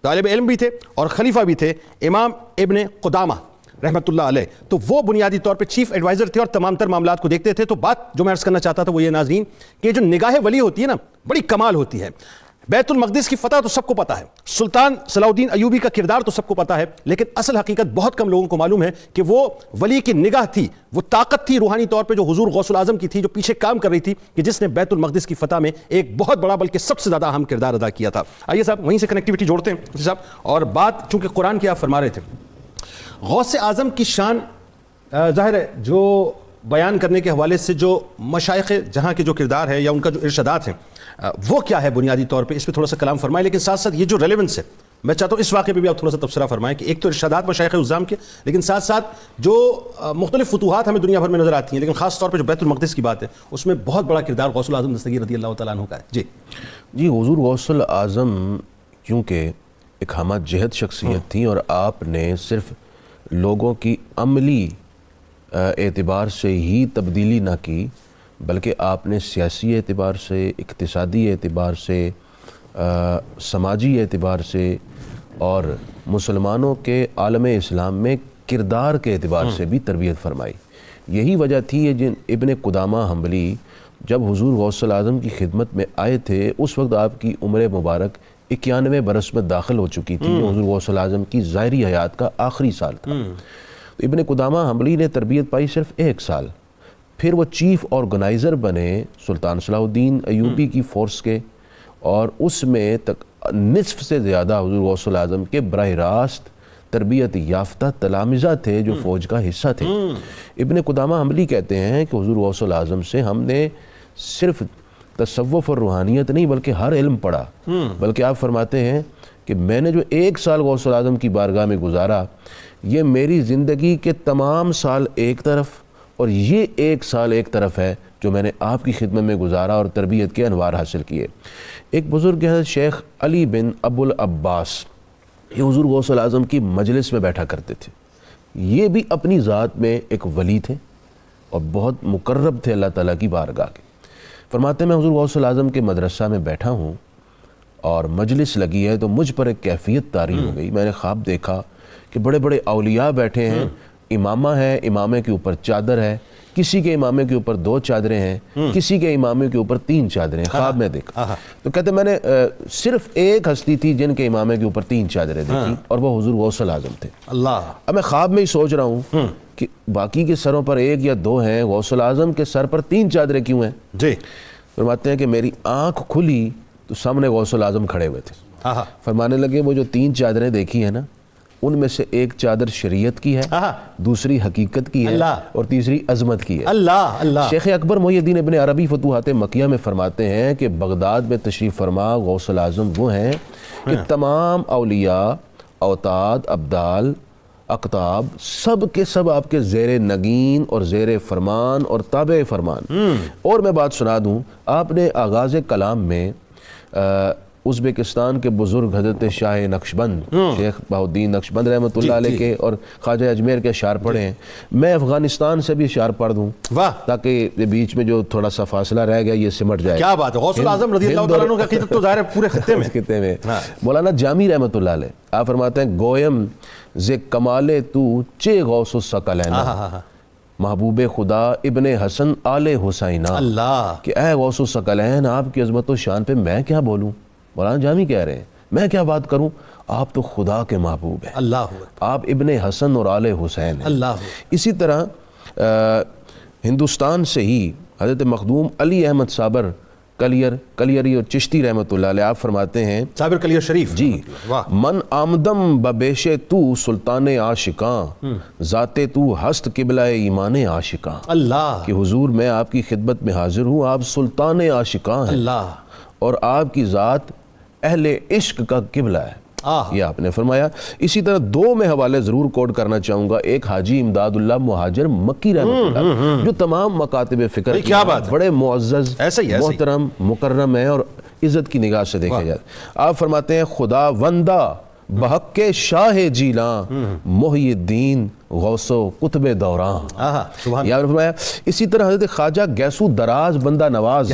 طالب علم بھی تھے اور خلیفہ بھی تھے، امام ابن قدامہ رحمۃ اللہ علیہ۔ تو وہ بنیادی طور پہ چیف ایڈوائزر تھے اور تمام تر معاملات کو دیکھتے تھے۔ تو بات جو میں عرض کرنا چاہتا تھا وہ یہ ناظرین کہ جو نگاہ ولی ہوتی ہے نا، بڑی کمال ہوتی ہے۔ بیت المقدس کی فتح تو سب کو پتہ ہے، سلطان صلاح الدین ایوبی کا کردار تو سب کو پتہ ہے، لیکن اصل حقیقت بہت کم لوگوں کو معلوم ہے کہ وہ ولی کی نگاہ تھی، وہ طاقت تھی روحانی طور پہ جو حضور غوث الاعظم کی تھی، جو پیچھے کام کر رہی تھی، کہ جس نے بیت المقدس کی فتح میں ایک بہت بڑا بلکہ سب سے زیادہ اہم کردار ادا کیا تھا۔ آئیے صاحب وہیں سے کنیکٹیوٹی جوڑتے ہیں مفتی صاحب، اور بات چونکہ قرآن کی آپ فرما رہے تھے، غوث اعظم کی شان ظاہر ہے جو بیان کرنے کے حوالے سے جو مشائخ جہاں کے جو کردار ہے یا ان کا جو ارشادات ہیں وہ کیا ہے بنیادی طور پہ، اس پہ تھوڑا سا کلام فرمائیں، لیکن ساتھ ساتھ یہ جو ریلیونس ہے میں چاہتا ہوں اس واقعے پہ بھی آپ تھوڑا سا تبصرہ فرمائیں کہ ایک تو ارشادات مشائخ عظام کے، لیکن ساتھ ساتھ جو مختلف فتوحات ہمیں دنیا بھر میں نظر آتی ہیں، لیکن خاص طور پہ جو بیت المقدس کی بات ہے اس میں بہت بڑا کردار غوث الاعظم دستگیر رضی اللہ تعالیٰ عنہ کا ہے۔ جی حضور غوث الاعظم کیونکہ ایک ہمہ جہت شخصیت تھی، اور آپ نے صرف لوگوں کی عملی اعتبار سے ہی تبدیلی نہ کی، بلکہ آپ نے سیاسی اعتبار سے، اقتصادی اعتبار سے، سماجی اعتبار سے اور مسلمانوں کے عالم اسلام میں کردار کے اعتبار سے بھی تربیت فرمائی۔ یہی وجہ تھی جن ابن قدامہ حنبلی جب حضور غوث الاعظم کی خدمت میں آئے تھے، اس وقت آپ کی عمر مبارک 91 برس میں داخل ہو چکی تھی، جو حضور غوث الاعظم کی ظاہری حیات کا آخری سال تھا۔ تو ابن قدامہ حنبلی نے تربیت پائی صرف 1 سال، پھر وہ چیف آرگنائزر بنے سلطان صلاح الدین ایوبی کی فورس کے، اور اس میں نصف سے زیادہ حضور غوث الاعظم کے براہ راست تربیت یافتہ تلامذہ تھے جو فوج کا حصہ تھے۔ ابن قدامہ حنبلی کہتے ہیں کہ حضور غوث الاعظم سے ہم نے صرف تصوف اور روحانیت نہیں بلکہ ہر علم پڑھا، بلکہ آپ فرماتے ہیں کہ میں نے جو 1 سال غوث الاعظم کی بارگاہ میں گزارا، یہ میری زندگی کے تمام سال ایک طرف اور یہ 1 سال ایک طرف ہے جو میں نے آپ کی خدمت میں گزارا اور تربیت کے انوار حاصل کیے۔ ایک بزرگ ہیں شیخ علی بن ابو العباس، یہ حضور غوث الاعظم کی مجلس میں بیٹھا کرتے تھے۔ یہ بھی اپنی ذات میں ایک ولی تھے اور بہت مقرب تھے اللہ تعالیٰ کی بارگاہ کے۔ فرماتے ہیں میں حضور غوث الاعظم کے مدرسہ میں بیٹھا ہوں اور مجلس لگی ہے تو مجھ پر ایک کیفیت طاری ہو گئی۔ میں نے خواب دیکھا کہ بڑے بڑے اولیاء بیٹھے ہیں، امامہ ہے، امامے کے اوپر چادر ہے، کسی کے امامے کے اوپر 2 چادریں ہیں، کسی کے امامے کے اوپر 3 چادریں ہیں۔ خواب میں دیکھا تو کہتے میں نے صرف ایک ہستی تھی جن کے امامے کے اوپر 3 چادریں دیکھی، اور وہ حضور غوث الاعظم تھے۔ اللہ! اب میں خواب میں ہی سوچ رہا ہوں کہ باقی کے سروں پر 1 یا 2 ہیں، غوث الاعظم کے سر پر 3 چادریں کیوں ہیں؟ جی فرماتے ہیں کہ میری آنکھ کھلی تو سامنے غوث الاعظم کھڑے ہوئے تھے۔ فرمانے لگے وہ جو 3 چادریں دیکھی ہیں نا، ان میں سے ایک چادر شریعت کی ہے، دوسری حقیقت کی ہے، اور تیسری عظمت کی ہے۔ اللہ! شیخ اکبر محی الدین ابن عربی فتوحات مکیہ میں فرماتے ہیں کہ بغداد میں تشریف فرما غوث الاعظم وہ ہیں کہ تمام اولیاء، اوتاد، ابدال، اقطاب سب کے سب آپ کے زیر نگین اور زیر فرمان اور تابع فرمان۔ اور میں بات سنا دوں، آپ نے آغاز کلام میں ازبکستان کے بزرگ حضرت شاہ نقشبند شیخ بہاؤالدین نقشبند رحمۃ اللہ علیہ کے اور خواجہ اجمیر کے اشعار پڑھے ہیں۔ میں افغانستان سے بھی اشعار پڑھ دوں تاکہ بیچ میں جو تھوڑا سا فاصلہ رہ گیا یہ سمٹ جائے۔ کیا بات ہے! غوث الاعظم رضی اللہ تعالیٰ عنہ کا عقیدت تو ظاہر ہے پورے خطے میں۔ مولانا جامی رحمۃ اللہ علیہ آپ فرماتے ہیں گویم ز کمال تو چے غوث الثقلین، محبوب خدا ابن حسن آل حسینہ، اللہ! کہ اے غوث الثقلین آپ کی عظمت و شان پہ میں کیا بولوں؟ مولانا جامی کہہ رہے ہیں میں کیا بات کروں، آپ تو خدا کے محبوب ہیں، اللہ! آپ ابن حسن اور آل حسین ہیں۔ اللہ! اسی طرح ہندوستان سے ہی حضرت مخدوم علی احمد صابر کلیری اور چشتی رحمۃ اللہ علیہ آپ فرماتے ہیں، صابر کلیر شریف، جی، من آمدم ببیش تو سلطان عاشقاں، ذات تو ہست قبلہ ایمان عاشقاں۔ اللہ! کہ حضور میں آپ کی خدمت میں حاضر ہوں، آپ سلطان عاشقاں ہیں، اللہ، اور آپ کی ذات اہل عشق کا قبلہ ہے، یہ آپ نے فرمایا۔ اسی طرح 2 میں حوالے ضرور کوٹ کرنا چاہوں گا۔ ایک حاجی امداد اللہ مہاجر مکی رحمۃ اللہ جو تمام مکاتب فکر کیا بات، بڑے معزز، محترم، مکرم ہیں اور عزت کی نگاہ سے دیکھے جائے۔ آپ فرماتے ہیں خدا وندہ بحق کے شاہ جیلاں، محی الدین غوث و قطب دوراں۔ یا فرمایا اسی طرح حضرت خواجہ گیسو دراز بندہ نواز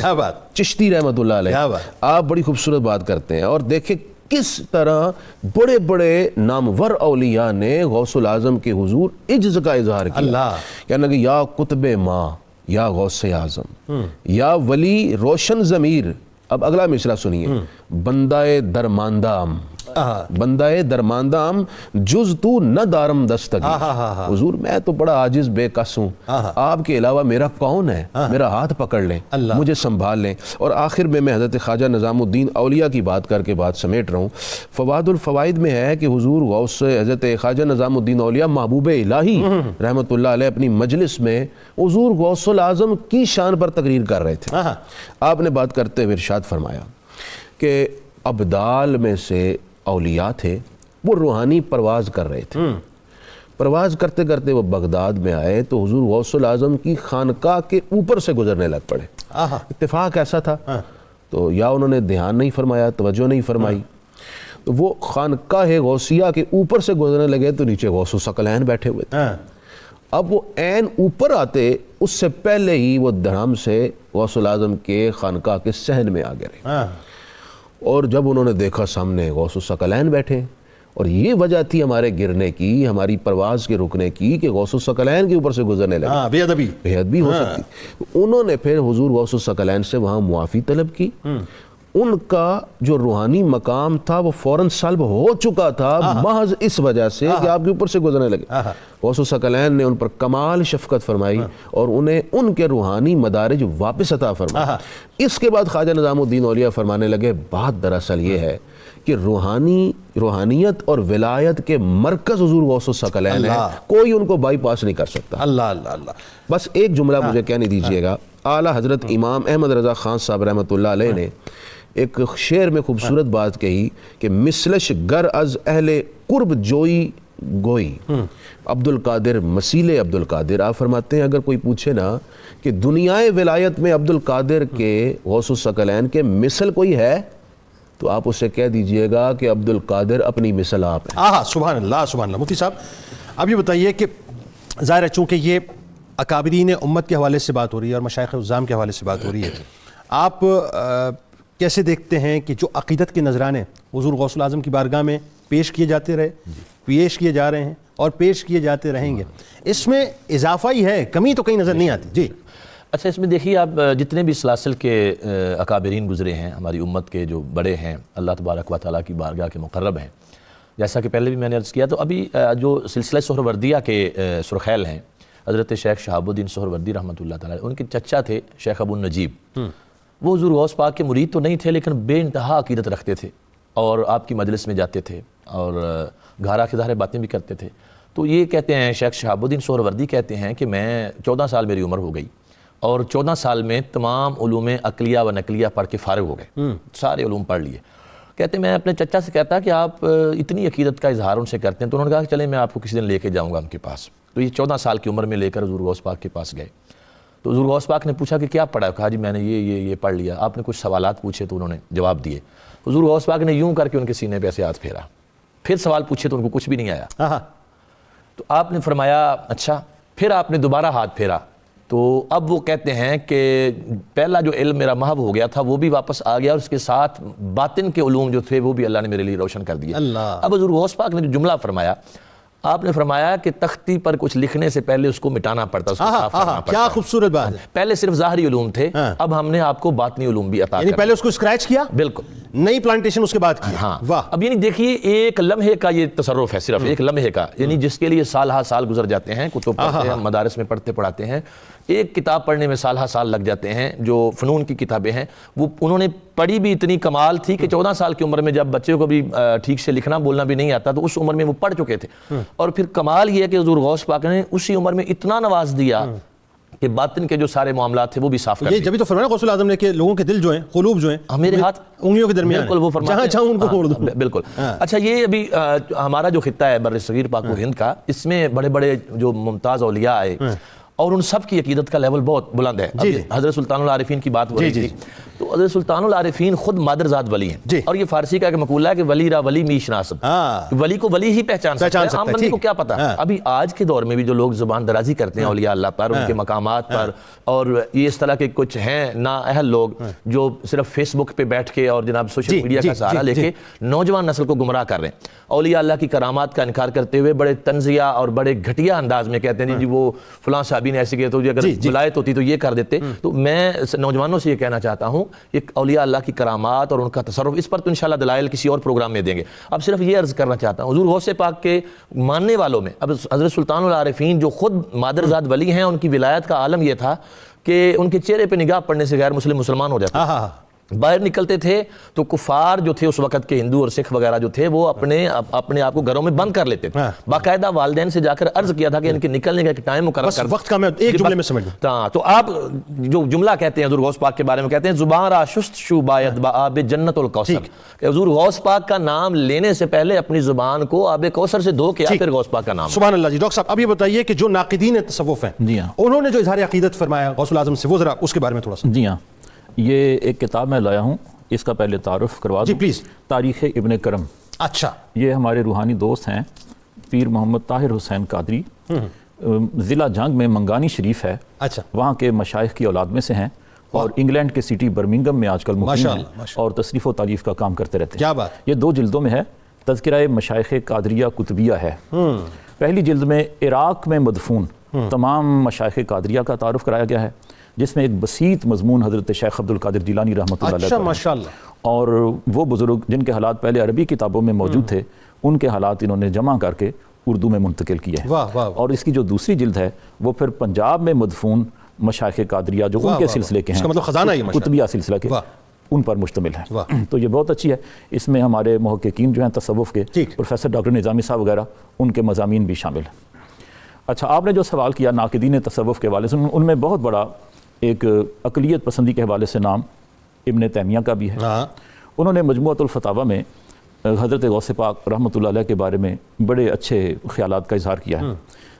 چشتی رحمۃ اللہ علیہ آپ بڑی خوبصورت بات کرتے ہیں، اور دیکھیں کس طرح بڑے بڑے نامور اولیاء نے غوث الاعظم کے حضور عجز کا اظہار کیا، کہنے کہ یا قطب ماں، یا غوث اعظم، یا ولی روشن ضمیر۔ اب اگلا مصرع سنیے، بندہ درماندام، بندہ درماندام جز تو نہ دارم دستگی۔ حضور میں تو بڑا عاجز بے کس ہوں، آپ کے علاوہ میرا کون ہے؟ میرا ہاتھ پکڑ لیں، مجھے سنبھال لیں۔ اور آخر میں حضرت خواجہ نظام الدین اولیاء کی بات کر کے بات سمیٹ رہا ہوں۔ فوائد الفوائد میں ہے کہ حضور غوث حضرت خواجہ نظام الدین اولیاء محبوب الہی رحمۃ اللہ علیہ اپنی مجلس میں حضور غوث الاعظم کی شان پر تقریر کر رہے تھے۔ آپ نے بات کرتے ہوئے ارشاد فرمایا کہ ابدال میں سے اولیاء تھے، وہ روحانی پرواز کر رہے تھے، پرواز کرتے کرتے وہ بغداد میں آئے تو حضور غوث الاعظم کی خانقاہ کے اوپر سے گزرنے لگ پڑے۔ اتفاق ایسا تھا تو یا انہوں نے دھیان نہیں فرمایا، توجہ نہیں فرمائی، تو وہ خانقاہ غوثیہ کے اوپر سے گزرنے لگے تو نیچے غوث الثقلین بیٹھے ہوئے تھے۔ اب وہ عین اوپر آتے اس سے پہلے ہی وہ دھڑام سے غوث الاعظم کے خانقاہ کے صحن میں آ گئے، اور جب انہوں نے دیکھا سامنے غوث الثقلین بیٹھے، اور یہ وجہ تھی ہمارے گرنے کی، ہماری پرواز کے رکنے کی، کہ غوث الثقلین کے اوپر سے گزرنے لگے، بے ادبی ہو سکتی۔ انہوں نے پھر حضور غوث الثقلین سے وہاں معافی طلب کی، ان کا جو روحانی مقام تھا وہ فوراً سلب ہو چکا تھا محض اس وجہ سے کہ آپ کے اوپر سے گزرنے لگے۔ غوث الثقلین نے ان پر کمال شفقت فرمائی اور انہیں ان کے روحانی مدارج واپس عطا فرمائے۔ اس کے بعد خواجہ نظام الدین اولیاء فرمانے لگے بات دراصل یہ ہے کہ روحانیت اور ولایت کے مرکز حضور غوث الثقلین ہے، کوئی ان کو بائی پاس نہیں کر سکتا۔ اللہ اللہ اللہ۔ بس ایک جملہ مجھے کہنے دیجئے گا، اعلیٰ حضرت امام احمد رضا خان صاحب رحمۃ اللہ علیہ نے ایک شعر میں خوبصورت بات کہی کہ مثلش گر از اہل قرب جوئی گوئی، عبد القادر مسیل عبد القادر۔ آپ فرماتے ہیں اگر کوئی پوچھے نا کہ دنیائے ولایت میں عبد القادر کے غوث الثقلین کے مثل کوئی ہے، تو آپ اسے کہہ دیجئے گا کہ عبد القادر اپنی مثل آپ ہے۔ سبحان اللہ سبحان اللہ۔ مفتی صاحب اب یہ بتائیے کہ ظاہر ہے چونکہ یہ اکابرین امت کے حوالے سے بات ہو رہی ہے اور مشائخ عظام کے حوالے سے بات ہو رہی ہے، آپ کیسے دیکھتے ہیں کہ جو عقیدت کے نذرانے حضور غوث الاعظم کی بارگاہ میں پیش کیے جاتے رہے، پیش کیے جا رہے ہیں اور پیش کیے جاتے رہیں گے، اس میں اضافہ ہی ہے، کمی تو کہیں نظر نہیں آتی؟ جی اچھا، اس میں دیکھیے آپ جتنے بھی سلاسل کے اکابرین گزرے ہیں ہماری امت کے، جو بڑے ہیں اللہ تبارک و تعالیٰ کی بارگاہ کے مقرب ہیں، جیسا کہ پہلے بھی میں نے عرض کیا، تو ابھی جو سلسلہ سہروردیہ کے سرخیل ہیں، حضرت شیخ شہاب الدین سہروردی رحمۃ اللہ تعالیٰ، ان کے چچا تھے شیخ ابو النجیب، وہ حضور غوث پاک کے مرید تو نہیں تھے لیکن بے انتہا عقیدت رکھتے تھے اور آپ کی مجلس میں جاتے تھے اور گھارا کے ظاہر باتیں بھی کرتے تھے۔ تو یہ کہتے ہیں شیخ شہاب الدین سہروردی کہتے ہیں کہ میں 14 سال میری عمر ہو گئی اور 14 سال میں تمام علوم عقلیہ و نقلیہ پڑھ کے فارغ ہو گئے، سارے علوم پڑھ لیے۔ کہتے ہیں میں اپنے چچا سے کہتا کہ آپ اتنی عقیدت کا اظہار ان سے کرتے ہیں، تو انہوں نے کہا کہ چلیں میں آپ کو کسی دن لے کے جاؤں گا ان کے پاس۔ تو یہ 14 سال کی عمر میں لے کر حضور غوث پاک کے پاس گئے، تو حضور غوث پاک نے پوچھا کہ کیا پڑھا؟ کہا جی میں نے یہ پڑھ لیا۔ آپ نے کچھ سوالات پوچھے تو انہوں نے جواب دیے۔ حضور غوث پاک نے یوں کر کے ان کے سینے پہ ایسے ہاتھ پھیرا، پھر سوال پوچھے تو ان کو کچھ بھی نہیں آیا۔ تو آپ نے فرمایا اچھا، پھر آپ نے دوبارہ ہاتھ پھیرا، تو اب وہ کہتے ہیں کہ پہلا جو علم میرا محو ہو گیا تھا وہ بھی واپس آ گیا، اور اس کے ساتھ باطن کے علوم جو تھے وہ بھی اللہ نے میرے لیے روشن کر دیے۔ اب حضور غوث پاک نے جو جملہ فرمایا، آپ نے فرمایا کہ تختی پر کچھ لکھنے سے پہلے اس کو مٹانا پڑتا، اس کو صاف کرنا پڑتا۔ کیا خوبصورت بات ہے، پہلے صرف ظاہری علوم تھے، اب ہم نے آپ کو باطنی علوم بھی عطا کر، پہلے اس کو اسکریچ کیا، بالکل نئی پلانٹیشن اس کے بعد کی۔ واہ، اب یعنی دیکھیے ایک لمحے کا یہ تصرف ہے، صرف ایک لمحے کا، یعنی جس کے لیے سال ہا سال گزر جاتے ہیں، کتب پڑھتے ہیں، مدارس میں پڑھتے پڑھاتے ہیں، ایک کتاب پڑھنے میں سال ہا سال لگ جاتے ہیں۔ جو فنون کی کتابیں ہیں وہ انہوں نے پڑھی بھی اتنی کمال تھی کہ 14 سال کی عمر میں جب بچے کو بھی ٹھیک سے لکھنا بولنا بھی نہیں آتا تو اس عمر میں وہ پڑھ چکے تھے، اور پھر کمال یہ ہے کہ حضور غوث پاک نے اسی عمر میں اتنا نواز دیا کہ باطن کے جو سارے معاملات تھے وہ بھی صاف کر دیے۔ جبھی تو فرمایا غوث الاعظم نے کہ لوگوں کے دل جو ہیں، قلوب جو ہیں، میرے ہاتھ انگلیوں کے درمیان، بالکل وہ فرماتے ہیں جہاں چاہوں ان کو پھوڑ دوں۔ بالکل۔ اچھا، یہ ابھی ہمارا جو خطہ ہے بر صغیر پاک و ہند کا، اس میں بڑے بڑے جو ممتاز اولیاء آئے اور ان سب کی عقیدت کا لیول بہت بلند ہے۔ حضرت سلطان العارفین کی بات ہو رہی تھی، تو حضرت سلطان العارفین خود مادر ذات ولی ہیں، اور یہ فارسی کا ایک مقولہ ہے کہ ولی را ولی می شناسب، ولی کو ولی ہی پہچان سکتا ہے، عام بندے کو کیا پتا۔ ابھی آج کے دور میں بھی جو لوگ زبان درازی کرتے ہیں اولیاء اللہ پر، ان کے مقامات پر، اور یہ اس طرح کے کچھ ہیں نااہل لوگ جو صرف فیس بک پہ بیٹھ کے اور جناب سوشل میڈیا کا سہارا لے کے نوجوان نسل کو گمراہ کر رہے ہیں، اولیاء اللہ کی کرامات کا انکار کرتے ہوئے بڑے طنزیہ اور بڑے گھٹیا انداز میں کہتے ہیں جی وہ فلاں صحابی نے ایسے کیا، تو اگر ولایت ہوتی تو یہ کر دیتے۔ تو میں نوجوانوں سے یہ کہنا چاہتا ہوں، ایک اولیاء اللہ کی کرامات اور ان کا تصرف، اس پر تو انشاءاللہ دلائل کسی اور پروگرام میں دیں گے۔ اب صرف یہ عرض کرنا چاہتا ہوں، حضور غوث پاک کے ماننے والوں میں اب حضرت سلطان العارفین جو خود مادر ذات ولی ہیں، ان کی ولایت کا عالم یہ تھا کہ ان کے چہرے پہ نگاہ پڑنے سے غیر مسلم مسلمان ہو جاتے، باہر نکلتے تھے تو کفار جو تھے اس وقت کے ہندو اور سکھ وغیرہ جو تھے وہ اپنے آپ کو گھروں میں بند کر لیتے تھے۔ باقاعدہ والدین سے جا کر عرض کیا تھا کہ ان کے نکلنے کا ایک ٹائم مقرر کر، وقت کا میں ایک جملے میں سمجھ لوں۔ تو آپ جو جملہ کہتے ہیں حضور غوث پاک کے بارے میں، کہتے ہیں زبان را شست شو باید با آب جنت الکوثر، کہ حضور غوث پاک کا نام لینے سے پہلے اپنی زبان کو آب کوثر سے دھو کے پھر غوث پاک کا نام۔ سبحان اللہ۔ جی ڈاکٹر صاحب اب یہ بتائیے کہ جو ناقدین تصوف ہیں انہوں نے جو اظہار عقیدت فرمایا غوث الاعظم سے، وہ ذرا اس کے بارے میں تھوڑا سا۔ جی ہاں، یہ ایک کتاب میں لایا ہوں، اس کا پہلے تعارف کروا دوں۔ جی پلیز۔ تاریخ ابن کرم۔ اچھا، یہ ہمارے روحانی دوست ہیں پیر محمد طاہر حسین قادری، ضلع جنگ میں منگانی شریف ہے، اچھا، وہاں کے مشائخ کی اولاد میں سے ہیں، اور انگلینڈ کے سٹی برمنگم میں آج کل مقیم ہیں اور تصریف و تعلیف کا کام کرتے رہتے ہیں۔ کیا بات! یہ 2 جلدوں میں ہے۔ تذکرہ مشائخ قادریہ قطبیہ ہے۔ پہلی جلد میں عراق میں مدفون تمام مشائخ قادریہ کا تعارف کرایا گیا ہے، جس میں ایک بسیط مضمون حضرت شیخ عبد القادر جیلانی رحمۃ اللہ علیہ اچھا، پر ہے۔ ماشاءاللہ۔ اور وہ بزرگ جن کے حالات پہلے عربی کتابوں میں موجود تھے، ان کے حالات انہوں نے جمع کر کے اردو میں منتقل کیے ہیں۔ واہ واہ! اور اس کی جو دوسری جلد ہے وہ پھر پنجاب میں مدفون مشائخ قادریہ جو ان کے سلسلے کے ہیں، اس کا مطلب خزانہ ہی ماشاءاللہ، قطبیہ سلسلہ کے، ان پر مشتمل ہے۔ تو یہ بہت اچھی ہے۔ اس میں ہمارے محققین جو ہیں تصوف کے، پروفیسر ڈاکٹر نظامی صاحب وغیرہ، ان کے مضامین بھی شامل ہیں۔ اچھا، آپ نے جو سوال کیا ناقدین تصوف کے حوالے سے، ان میں بہت بڑا ایک اقلیت پسندی کے حوالے سے نام ابن تیمیہ کا بھی ہے۔ انہوں نے مجموعۃ الفتاویٰ میں حضرت غوث پاک رحمۃ اللہ علیہ کے بارے میں بڑے اچھے خیالات کا اظہار کیا ہے۔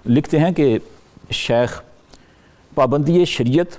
لکھتے ہیں کہ شیخ پابندی شریعت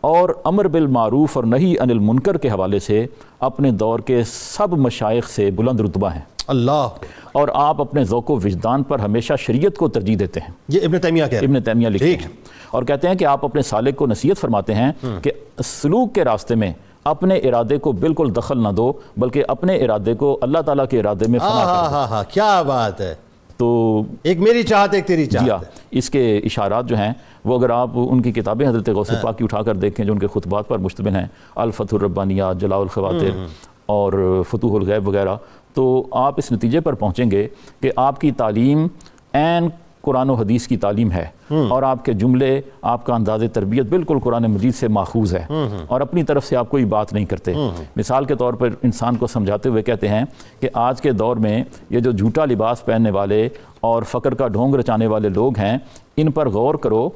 اور امر بالمعروف اور نہی عن المنکر کے حوالے سے اپنے دور کے سب مشائخ سے بلند رتبہ ہیں، اللہ، اور آپ اپنے ذوق و وجدان پر ہمیشہ شریعت کو ترجیح دیتے ہیں۔ یہ ابن تیمیہ کہہ رہے ہیں۔ ابن تیمیہ لکھتے ہیں اور کہتے ہیں کہ آپ اپنے سالک کو نصیحت فرماتے ہیں کہ سلوک کے راستے میں اپنے ارادے کو بالکل دخل نہ دو، بلکہ اپنے ارادے کو اللہ تعالیٰ کے ارادے میں فنا کر دو۔ کیا بات ہے! تو ایک میری چاہت، ایک تیری چاہت۔ اس کے اشارات جو ہیں وہ اگر آپ ان کی کتابیں حضرت غوث پاک کی اٹھا کر دیکھیں جو ان کے خطبات پر مشتمل ہیں، الفتح الربانیات، جلاء الخواطر اور فتوح الغیب وغیرہ، تو آپ اس نتیجے پر پہنچیں گے کہ آپ کی تعلیم عین قرآن و حدیث کی تعلیم ہے، اور آپ کے جملے، آپ کا انداز تربیت بالکل قرآن مجید سے ماخوذ ہے، اور اپنی طرف سے آپ کوئی بات نہیں کرتے۔ مثال کے طور پر انسان کو سمجھاتے ہوئے کہتے ہیں کہ آج کے دور میں یہ جو جھوٹا لباس پہننے والے اور فقر کا ڈھونگ رچانے والے لوگ ہیں، ان پر غور کرو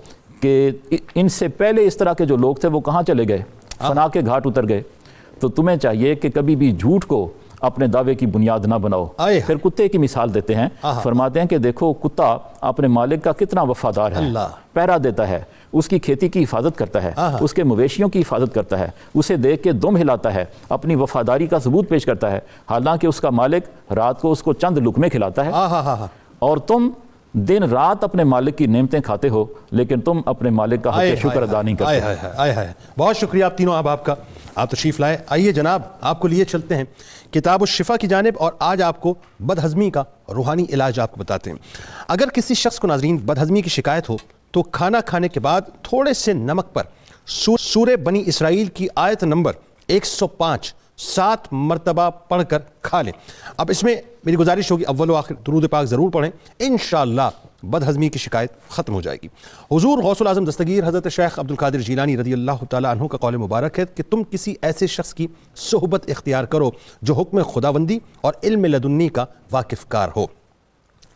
کہ ان سے پہلے اس طرح کے جو لوگ تھے وہ کہاں چلے گئے، فنا کے گھاٹ اتر گئے۔ تو تمہیں چاہیے کہ کبھی بھی جھوٹ کو اپنے دعوے کی بنیاد نہ بناؤ۔ پھر کتے کی مثال دیتے ہیں، فرماتے ہیں کہ دیکھو کتا اپنے مالک کا کتنا وفادار ہے، پہرا دیتا ہے، اس کی کھیتی کی حفاظت کرتا ہے، اس کے مویشیوں کی حفاظت کرتا ہے، اسے دیکھ کے دم ہلاتا ہے، اپنی وفاداری کا ثبوت پیش کرتا ہے، حالانکہ اس کا مالک رات کو اس کو چند لقمے کھلاتا ہے، اور تم دن رات اپنے مالک کی نعمتیں کھاتے ہو، لیکن تم اپنے مالک کا حق شکر ادا نہیں کرتے۔ بہت شکریہ آپ تینوں احباب کا، آپ تشریف لائے۔ آئیے جناب، آپ کو لیے چلتے ہیں کتاب الشفا کی جانب، اور آج آپ کو بد ہضمی کا روحانی علاج آپ کو بتاتے ہیں۔ اگر کسی شخص کو ناظرین بد ہضمی کی شکایت ہو تو کھانا کھانے کے بعد تھوڑے سے نمک پر سورہ بنی اسرائیل کی آیت نمبر 105 7 مرتبہ پڑھ کر کھا لیں۔ اب اس میں میری گزارش ہوگی اول و آخر درود پاک ضرور پڑھیں، انشاءاللہ بد ہضمی کی شکایت ختم ہو جائے گی۔ حضور غوث العظم دستگیر حضرت شیخ عبد القادر جیلانی رضی اللہ تعالیٰ عنہ کا قول مبارک ہے کہ تم کسی ایسے شخص کی صحبت اختیار کرو جو حکم خداوندی اور علم لدنی کا واقف کار ہو۔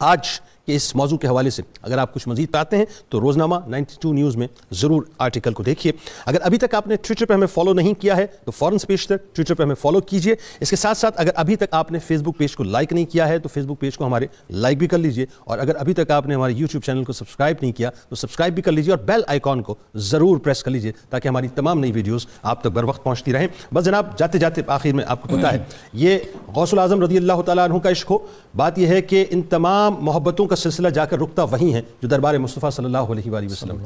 آج کہ اس موضوع کے حوالے سے اگر آپ کچھ مزید پاتے ہیں تو روزنامہ 92 نیوز میں ضرور آرٹیکل کو دیکھیے۔ اگر ابھی تک آپ نے ٹویٹر پہ ہمیں فالو نہیں کیا ہے تو فوراً سے پیشتر ٹویٹر پہ ہمیں فالو کیجیے۔ اس کے ساتھ ساتھ اگر ابھی تک آپ نے فیس بک پیج کو لائک نہیں کیا ہے تو فیس بک پیج کو ہمارے لائک بھی کر لیجیے، اور اگر ابھی تک آپ نے ہمارے یوٹیوب چینل کو سبسکرائب نہیں کیا تو سبسکرائب بھی کر لیجیے، اور بیل آئیکن کو ضرور پریس کر لیجیے تاکہ ہماری تمام نئی ویڈیوز آپ تک بر وقت پہنچتی رہیں۔ بس جناب، جاتے جاتے آخر میں آپ کو پتہ ہے یہ غوث العظم رضی اللہ تعالیٰ عنہ کا عشق ہو، بات یہ ہے کہ ان تمام محبتوں کا سلسلہ جا کر رکتا وہیں ہے جو دربار مصطفیٰ صلی اللہ علیہ وآلہ وسلم